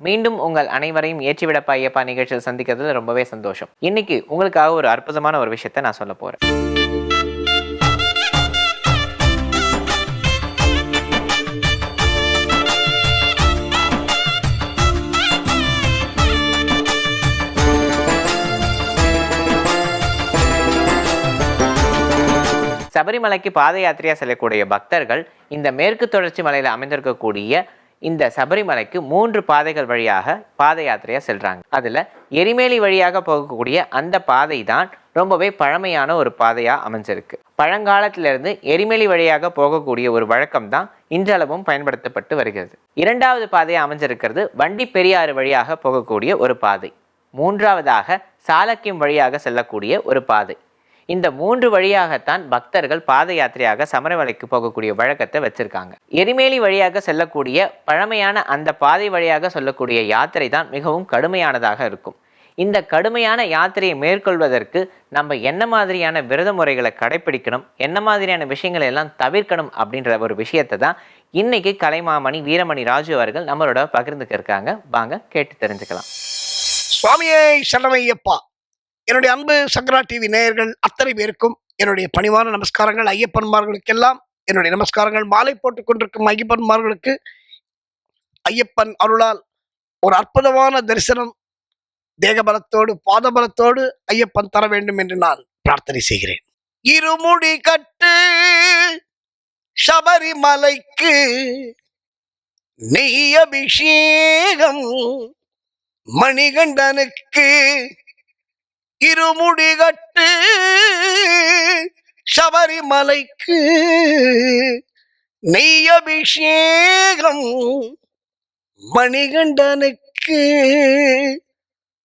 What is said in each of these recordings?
மீண்டும் உங்கள் அனைவரையும் ஏற்றிவிடப்பா ஐயப்பா நிகழ்ச்சியில் சந்திக்கிறதுல ரொம்பவே சந்தோஷம். இன்னைக்கு உங்களுக்காக ஒரு அற்புதமான ஒரு விஷயத்தை நான் சொல்ல போறேன். சபரிமலைக்கு பாத யாத்திரையா செல்லக்கூடிய பக்தர்கள் இந்த மேற்கு தொடர்ச்சி மலையில அமைந்திருக்கக்கூடிய இந்த சபரிமலைக்கு 3 பாதைகள் வழியாக பாத யாத்திரையா செல்றாங்க. அதுல எரிமேலி வழியாக போகக்கூடிய அந்த பாதை தான் ரொம்பவே பழமையான ஒரு பாதையா அமைஞ்சிருக்கு. பழங்காலத்திலிருந்து எரிமேலி வழியாக போகக்கூடிய ஒரு வழக்கம் தான் இன்றளவும் பயன்படுத்தப்பட்டு வருகிறது. 2வது பாதையா அமைஞ்சிருக்கிறது வண்டி பெரியாறு வழியாக போகக்கூடிய ஒரு பாதை. 3வதாக சாலக்கியம் வழியாக செல்லக்கூடிய ஒரு பாதை. இந்த 3 வழியாகத்தான் பக்தர்கள் பாத யாத்திரையாக சபரிமலைக்கு போகக்கூடிய வழக்கத்தை வச்சிருக்காங்க. எரிமேலி வழியாக செல்லக்கூடிய பழமையான அந்த பாதை வழியாக சொல்லக்கூடிய யாத்திரை தான் மிகவும் கடுமையானதாக இருக்கும். இந்த கடுமையான யாத்திரையை மேற்கொள்வதற்கு நம்ம என்ன மாதிரியான விரத முறைகளை கடைபிடிக்கணும், என்ன மாதிரியான விஷயங்களை எல்லாம் தவிர்க்கணும் அப்படின்ற ஒரு விஷயத்தை தான் இன்னைக்கு கலைமாமணி வீரமணி ராஜு அவர்கள் நம்மளோட பகிர்ந்துக்க இருக்காங்க. வாங்க கேட்டு தெரிஞ்சுக்கலாம். சுவாமியே சரணமையப்பா. என்னுடைய அன்பு சங்கரா டிவி நேயர்கள் அத்தனை பேருக்கும் என்னுடைய பணிவான நமஸ்காரங்கள். ஐயப்பன்மார்களுக்கெல்லாம் என்னுடைய நமஸ்காரங்கள். மாலை போட்டுக் கொண்டிருக்கும் ஐயப்பன்மார்களுக்கு ஐயப்பன் அருளால் ஒரு அற்புதமான தரிசனம் தேகபலத்தோடு பாதபலத்தோடு ஐயப்பன் தர வேண்டும் என்று நான் பிரார்த்தனை செய்கிறேன். இருமுடி கட்டு சபரிமலைக்கு நெய் அபிஷேகம் மணிகண்டனுக்கு. இருமுடி கட்டு சபரிமலைக்கு நெய் அபிஷேகம் மணிகண்டனுக்கு.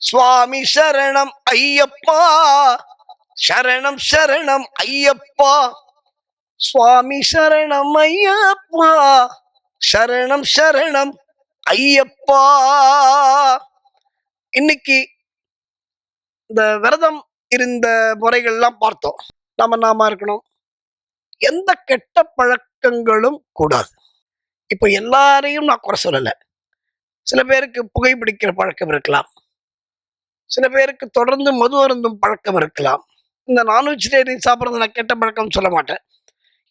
சுவாமி சரணம் ஐயப்பா, சரணம் சரணம் ஐயப்பா, சுவாமி சரணம் ஐயப்பா, சரணம் சரணம் ஐயப்பா. இன்னைக்கு இந்த விரதம் இருந்த முறைகள்லாம் பார்த்தோம். நாம இருக்கணும், எந்த கெட்ட பழக்கங்களும் கூடாது. இப்போ எல்லாரையும் நான் குறை சொல்லலை. சில பேருக்கு புகைப்பிடிக்கிற பழக்கம் இருக்கலாம், சில பேருக்கு தொடர்ந்து மது அருந்தும் பழக்கம் இருக்கலாம். இந்த நான்வெஜிடேரியன் சாப்பிட்றது நான் கெட்ட பழக்கம் சொல்ல மாட்டேன்.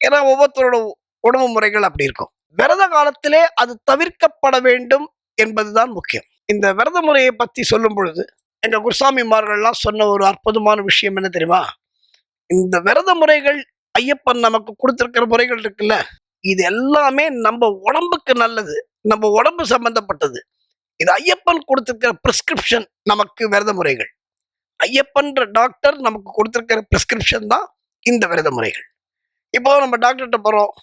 ஏன்னா ஒவ்வொருத்தரோட உணவு முறைகள் அப்படி இருக்கும். விரத காலத்திலே அது தவிர்க்கப்பட வேண்டும் என்பதுதான் முக்கியம். இந்த விரத முறையை பற்றி சொல்லும் பொழுது எங்க குருசாமிமார்கள்லாம் சொன்ன ஒரு அற்புதமான விஷயம் என்ன தெரியுமா? இந்த விரத முறைகள் ஐயப்பன் நமக்கு கொடுத்திருக்கிற முறைகள் இருக்குல்ல, இது எல்லாமே நம்ம உடம்புக்கு நல்லது, நம்ம உடம்பு சம்பந்தப்பட்டது. இது ஐயப்பன் கொடுத்திருக்கிற பிரிஸ்கிரிப்ஷன். நமக்கு விரத முறைகள் ஐயப்பன்ற டாக்டர் நமக்கு கொடுத்திருக்கிற பிரிஸ்கிரிப்ஷன் தான் இந்த விரத முறைகள். இப்போ நம்ம டாக்டர்கிட்ட போறோம்,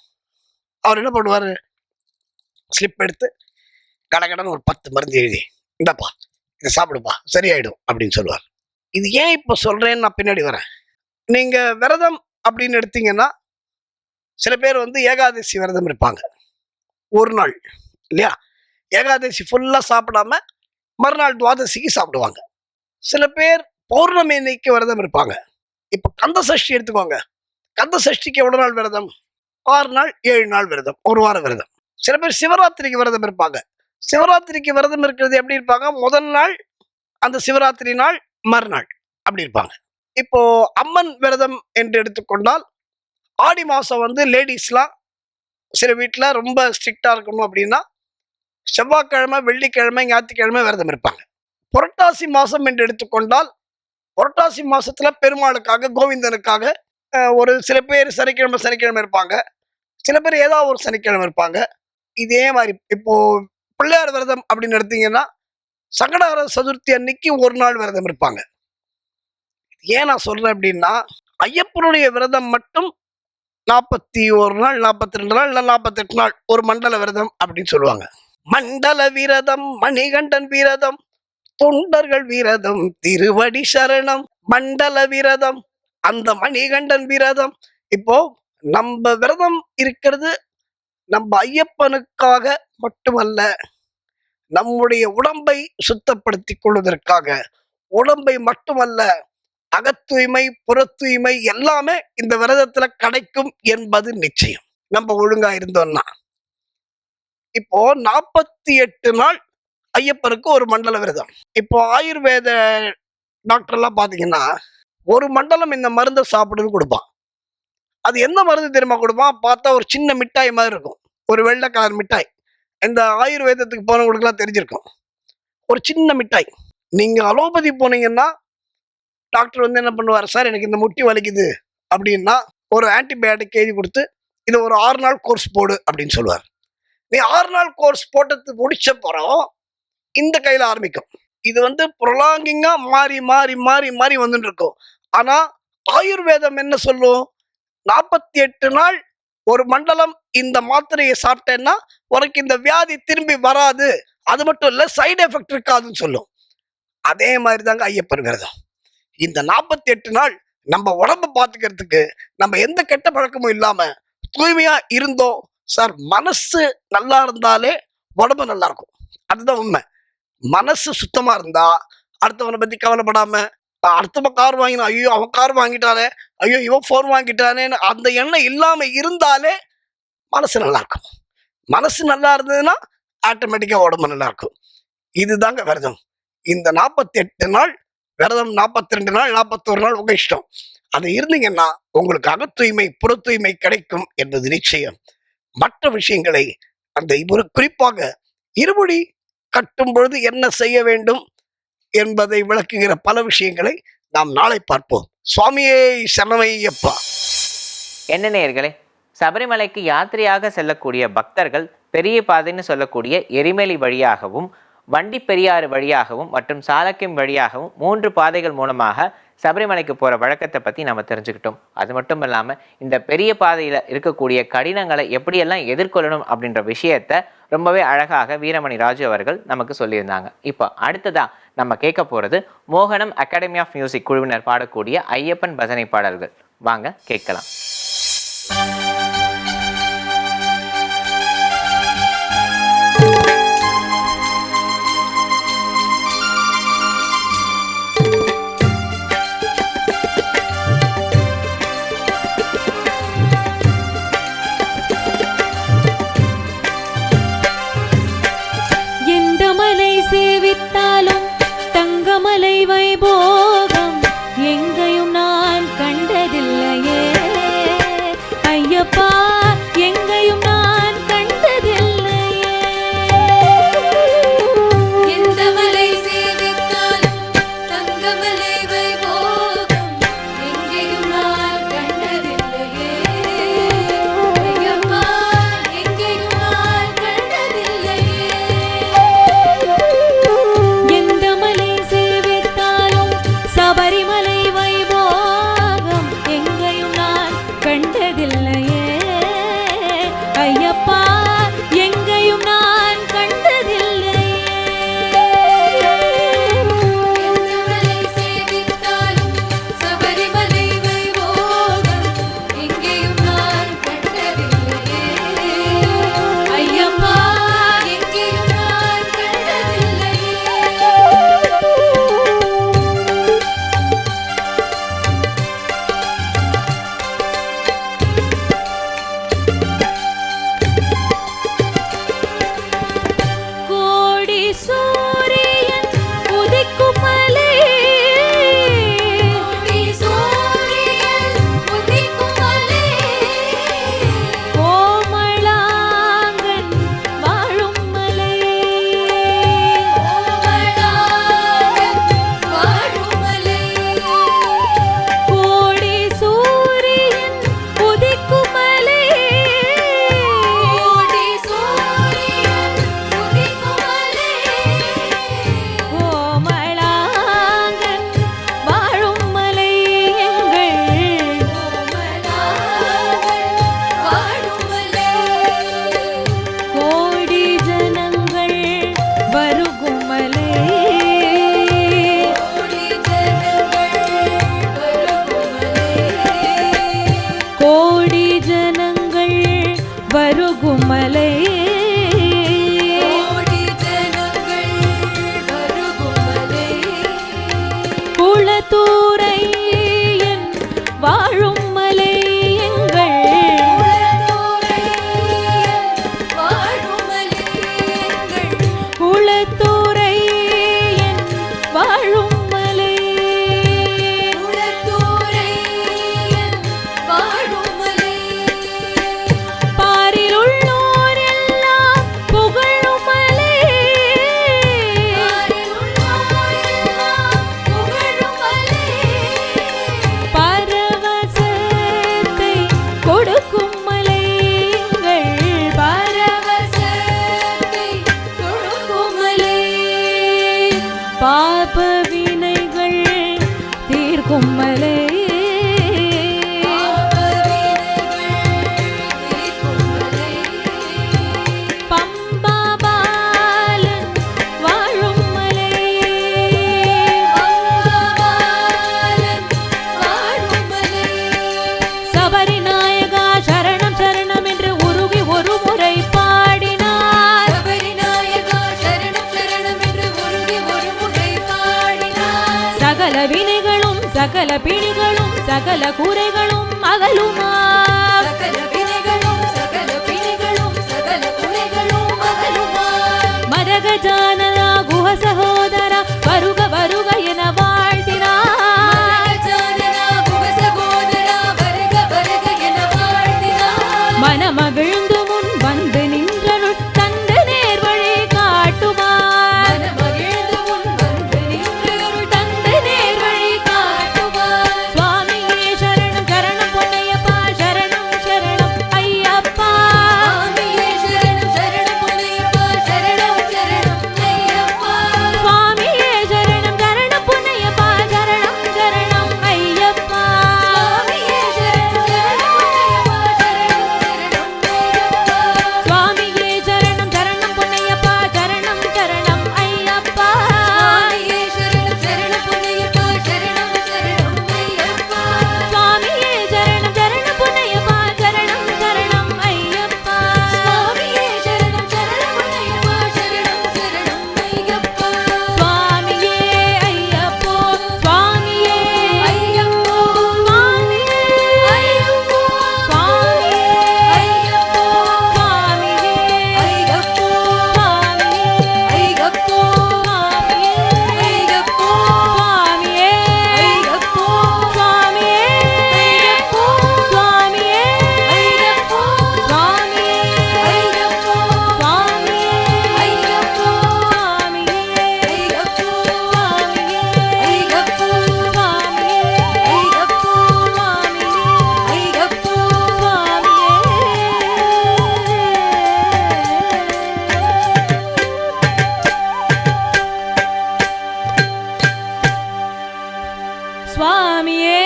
அவர் என்ன பண்ணுவாரு, ஸ்லிப் எடுத்து கடகடன்னு ஒரு 10 மருந்து எழுதி, இந்தப்பா இதை சாப்பிடுப்பா சரியாயிடும் அப்படின்னு சொல்லுவார். இது ஏன் இப்போ சொல்றேன்னு நான் பின்னாடி வரேன். நீங்க விரதம் அப்படின்னு எடுத்தீங்கன்னா சில பேர் ஏகாதசி விரதம் இருப்பாங்க, ஒரு நாள் இல்லையா, ஏகாதசி ஃபுல்லா சாப்பிடாம மறுநாள் துவாதசிக்கு சாப்பிடுவாங்க. சில பேர் பௌர்ணமி அன்னைக்கு விரதம் இருப்பாங்க. இப்போ கந்த சஷ்டி எடுத்துக்கோங்க, கந்த சஷ்டிக்கு எவ்வளவு நாள் விரதம்? 6 நாள் 7 நாள் விரதம், ஒரு வார விரதம். சில பேர் சிவராத்திரிக்கு விரதம் இருப்பாங்க. சிவராத்திரிக்கு விரதம் இருக்கிறது எப்படி இருப்பாங்க? முதல் நாள், அந்த சிவராத்திரி நாள், மறுநாள் அப்படி இருப்பாங்க. இப்போ அம்மன் விரதம் என்று எடுத்துக்கொண்டால் ஆடி மாசம் லேடிஸ்லாம் சில வீட்டில் ரொம்ப ஸ்ட்ரிக்டா இருக்கணும் அப்படின்னா செவ்வாய்க்கிழமை, வெள்ளிக்கிழமை, ஞாயிற்றுக்கிழமை விரதம் இருப்பாங்க. புரட்டாசி மாசம் என்று எடுத்துக்கொண்டால் புரட்டாசி மாசத்துல பெருமாளுக்காக, கோவிந்தனுக்காக ஒரு சில பேர் சனிக்கிழமை இருப்பாங்க, சில பேர் ஏதாவது ஒரு சனிக்கிழமை இருப்பாங்க. இதே மாதிரி இப்போ பிள்ளையார் விரதம் அப்படின்னு எடுத்தீங்கன்னா சங்கடஹர சதுர்த்தி அன்னைக்கு ஒரு நாள் விரதம் இருப்பாங்க. ஏன் நான் சொல்றேன் அப்படின்னா, ஐயப்பனுடைய விரதம் மட்டும் 41 நாள், 42 நாள், இல்லை 48 நாள் ஒரு மண்டல விரதம் அப்படின்னு சொல்லுவாங்க. மண்டல விரதம், மணிகண்டன் விரதம், தொண்டர்கள் விரதம், திருவடி சரணம், மண்டல விரதம், அந்த மணிகண்டன் விரதம். இப்போ நம்ம விரதம் இருக்கிறது நம்ம ஐயப்பனுக்காக மட்டுமல்ல, நம்முடைய உடம்பை சுத்தப்படுத்திக் கொள்வதற்காக. உடம்பை மட்டுமல்ல, அகத்தூய்மை, புற தூய்மை எல்லாமே இந்த விரதத்துல கிடைக்கும் என்பது நிச்சயம், நம்ம ஒழுங்கா இருந்தோம்னா. இப்போ 48 நாள் ஐயப்பனுக்கு ஒரு மண்டல விரதம். இப்போ ஆயுர்வேத டாக்டர்லாம் பார்த்தீங்கன்னா, ஒரு மண்டலம் இந்த மருந்தை சாப்பிடுன்னு கொடுப்பான். அது என்ன மருந்து தெரியுமா கொடுப்பான்? பார்த்தா ஒரு சின்ன மிட்டாய் மாதிரி இருக்கும். ஒரு வெள்ளை கலர் மிட்டாய். இந்த ஆயுர்வேதத்துக்கு போனவங்களுக்குலாம் தெரிஞ்சிருக்கும். ஒரு சின்ன மிட்டாய். நீங்க அலோபதி போனீங்கன்னா, டாக்டர் வந்து என்ன பண்ணுவார், சார் எனக்கு இந்த முட்டி வலிக்குது அப்படின்னா, ஒரு ஆன்டிபயாட்டிக் எழுதி கொடுத்து, இதை ஒரு 6 நாள் கோர்ஸ் போடு அப்படின்னு சொல்லுவார். நீ 6 நாள் கோர்ஸ் போட்டது முடிச்ச பிறகு இந்த கையில ஆரம்பிக்கும். இது வந்து ப்ரொலாங்கிங்கா மாறி மாறி மாறி மாறி வந்துட்டு இருக்கும். ஆனா ஆயுர்வேதம் என்ன சொல்லும்? 48 நாள் ஒரு மண்டலம் இந்த மாத்திரையை சாப்பிட்டேன்னா உனக்கு இந்த வியாதி திரும்பி வராது, அது மட்டும் இல்ல சைடு எஃபெக்ட் இருக்காதுன்னு சொல்லும். அதே மாதிரி தாங்க ஐயப்பன் விரதம். இந்த 48 நாள் நம்ம உடம்ப பார்த்துக்கிறதுக்கு நம்ம எந்த கெட்ட பழக்கமும் இல்லாம தூய்மையா இருந்தோம் சார். மனசு நல்லா இருந்தாலே உடம்பு நல்லா இருக்கும். அதுதான் உண்மை. மனசு சுத்தமா இருந்தா அடுத்தவனை பத்தி கவலைப்படாம, அடுத்தவன் கார் வாங்கினா ஐயோ அவன் கார் வாங்கிட்டானே, ஐயோ இவன் போன் வாங்கிட்டானேன்னு அந்த எண்ணம் இல்லாம இருந்தாலே மனசு நல்லா இருக்கும். மனசு நல்லா இருந்ததுன்னா ஆட்டோமேட்டிக்கா உடம்பு நல்லா இருக்கும். இதுதாங்க விரதம். இந்த 48 நாள் விரதம், 42 நாள், 41 நாள் உங்க இஷ்டம். அது இருந்தீங்கன்னா உங்களுக்கு அக தூய்மை புற தூய்மை கிடைக்கும் என்பது நிச்சயம். மற்ற விஷயங்களை அந்த குறிப்பாக இருமுடி கட்டும் பொழுது என்ன செய்ய வேண்டும் என்பதை விளக்குகிற பல விஷயங்களை நாம் நாளை பார்ப்போம். சுவாமியே சரணமையப்பா. என்ன நேயர்களே, சபரிமலைக்கு யாத்திரையாக செல்லக்கூடிய பக்தர்கள் பெரிய பாதைன்னு சொல்லக்கூடிய எரிமேலி வழியாகவும், வண்டி பெரியாறு வழியாகவும் மற்றும் சாலக்கியம் வழியாகவும் 3 பாதைகள் மூலமாக சபரிமலைக்கு போகிற வழக்கத்தை பற்றி நம்ம தெரிஞ்சுக்கிட்டோம். அது மட்டும் இல்லாமல் இந்த பெரிய பாதையில் இருக்கக்கூடிய கடினங்களை எப்படியெல்லாம் எதிர்கொள்ளணும் அப்படின்ற விஷயத்தை ரொம்பவே அழகாக வீரமணி ராஜு அவர்கள் நமக்கு சொல்லியிருந்தாங்க. இப்போ அடுத்ததாக நம்ம கேட்க போகிறது மோகனம் அகாடமி ஆஃப் மியூசிக் குழுவினர் பாடக்கூடிய ஐயப்பன் பஜனை பாடல்கள். வாங்க கேட்கலாம். தங்கமலை வைபோகம் எங்கேயும் நான் கண்டதில்லையே ஐயப்பா, எங்கேயும் நான் கண்டதில்லையே. எந்த மலை சேவித்தாலும் தங்கமலை வைபோகம் எங்கேயும் நான் கண்டதில்லையே ஐயப்பா, எங்கேயும் நான் கண்டதில்லையே. எந்த மலை சேவித்தாலும் பாப வினைகள் தீர்க்கும் மலை சகல பிணிகளும் சகல குறைகளும் அகலுமா சகல பிணிகளும் சகல பிணிகளும் சகல குறைகளும் அகலுமா மரகஜானனா குஹ சகோதர வருக வருக என வாழ்த்தினார் மரகஜானனா குஹ சகோதர வருக வருக என வாழ்த்தினார் மனமகிழ்ந்து முன் வந்து நின்றருள் தந்து நேர்வழி காட்டுமார் மனமகிழ்ந்து முன் வந்து நின்றருள் தந்து நேர்வழி சுவாமியே சரணம் சரணம் பொன்னையப்பா சரணம் சரணம் ஐயப்பா சுவாமியே சரணம் சரணம் பொன்னையப்பா சரணம் சரணம் ஐயப்பா சுவாமியே சரணம் சரணம் பொன்னையப்பா சரணம் சரணம் ஐயப்பா சுவாமியே சரணம் சரணம் பொன்னையப்பா சரணம் சரணம் ஐயப்பா சுவாமியே சரணம் சரணம் பொன்னையப்பா சரணம் சரணம் ஐயப்பா சுவாமியே சரணம் சரணம் பொன்னையப்பா சரணம் சரணம் ஐயப்பா சுவாமியே சரணம் சரணம் பொன்னையப்பா சரணம் சரணம் ஐயப்பா சுவாமியே ஐயப்போ சுவாமியே ஐயப்போ சுவாமியே ஐயப்போ சுவாமியே ஐயப்போ சுவாமியே ஐயப்போ சுவாமியே ஐயப்போ சுவாமியே ஐயப்போ சுவாமியே ஐயப்போ சுவாமியே ஐயப்போ சுவாமியே ஐயப்போ சுவாமியே ஐயப்போ சுவாமியே ஐயப்போ சுவாமியே ஐயப்போ சுவாமியே ஐயப்போ சுவாமியே ஐயப்போ சுவாமியே சுவாமியே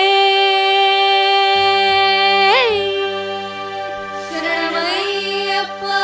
சரணமையப்பா